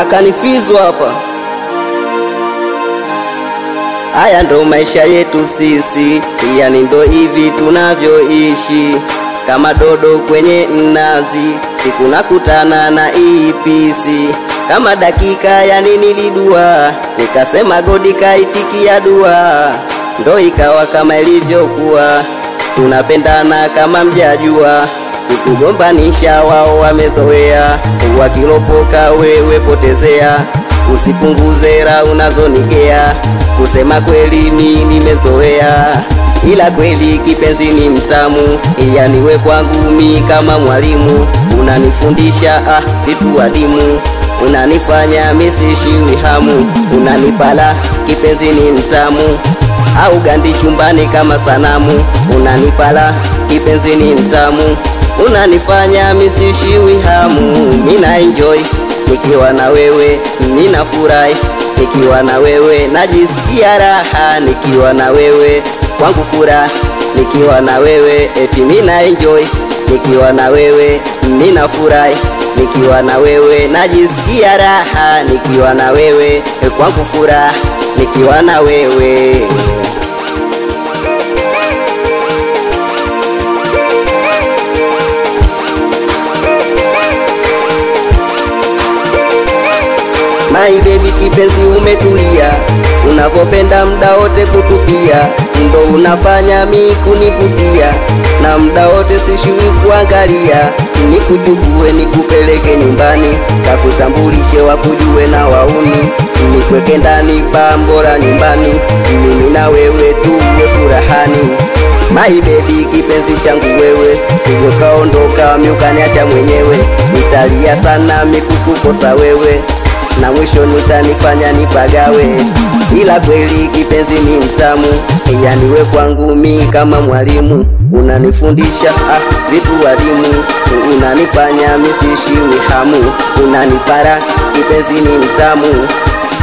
akanifizwa hapa. Haya ndo maisha yetu sisi, yani ndo hivi tunavyoishi, kama dodo kwenye mnazi, siku nakutana na ipisi. Kama dakika yani nilidua, nikasema godi kaitikia dua, ndo ikawa kama ilivyokuwa. Tunapendana kama mjajua, kutugombanisha wao wamezoea, wakilopoka wewe potezea, usipunguze raha unazonigea. Kusema kweli mimi nimezoea, ila kweli kipenzi ni mtamu, yani we kwangu mimi kama mwalimu. Unanifundisha vitu adimu, unanifanya misishiwi hamu, unanipala kipenzi ni mtamu, au gandi chumbani kama sanamu. Unanipala kipenzi ni mtamu, unanifanya misishiwi hamu. Mina enjoy nikiwa na wewe, mina furahi nikiwa na wewe, najisikia raha nikiwa na wewe, kwangu furaha nikiwa na wewe. Eti mina enjoy nikiwa na wewe, mina furahi nikiwa na wewe, najisikia raha nikiwa na wewe, kwangu furaha nikiwa na wewe. My baby kipenzi umetulia, unavopenda mda wote kutupia, ndo unafanya mi kunifutia, na mda wote sishiwi kuangalia. Nikuchukue nikupeleke nyumbani, kakutambulishe wakujue na wauni, nikweke ndani pambora nyumbani, mimi na wewe tuwe furahani. My baby kipenzi changu wewe, sije kaondoka miukaniacha mwenyewe, nitalia sana mikukukosa wewe, na mwisho nitanifanya nipagawe. Ila kweli kipenzi ni mtamu, yani we kwangu mimi kama mwalimu, unanifundisha vitu adimu, unanifanya misishiwi hamu. Unanipara kipenzi ni mtamu,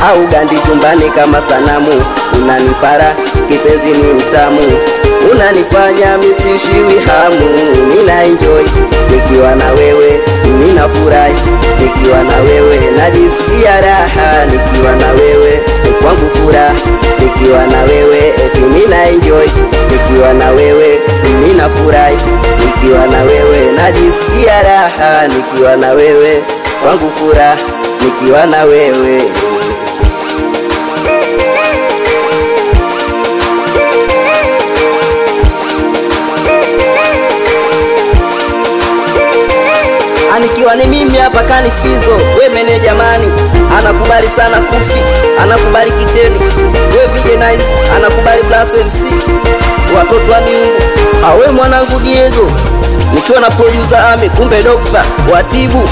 au gandi chumbani kama sanamu. Unanipara kipenzi ni mtamu, unanifanya misishiwi hamu. Mina enjoy nikiwa na wewe, mina furahi nikiwa na wewe, najisikia raha nikiwa na wewe, kwangu furaha nikiwa na wewe. Eti mina enjoy nikiwa na wewe, mina furahi nikiwa na wewe, najisikia raha nikiwa na wewe, kwangu furaha nikiwa na wewe. Anikiwa ni mimi hapa kanifizo, we meneja mani, anakubali sana Kufi, anakubali Kiteni, we VJ Nice, anakubali Plus MC, watoto wa miungu, awe mwanangu Diego, nikiwa na producer Ami, kumbe Dokta watibu.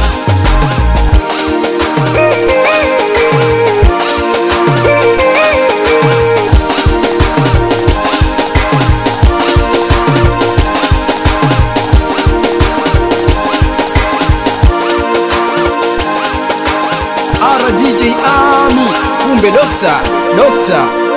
DJ Ami, kumbe Dokta.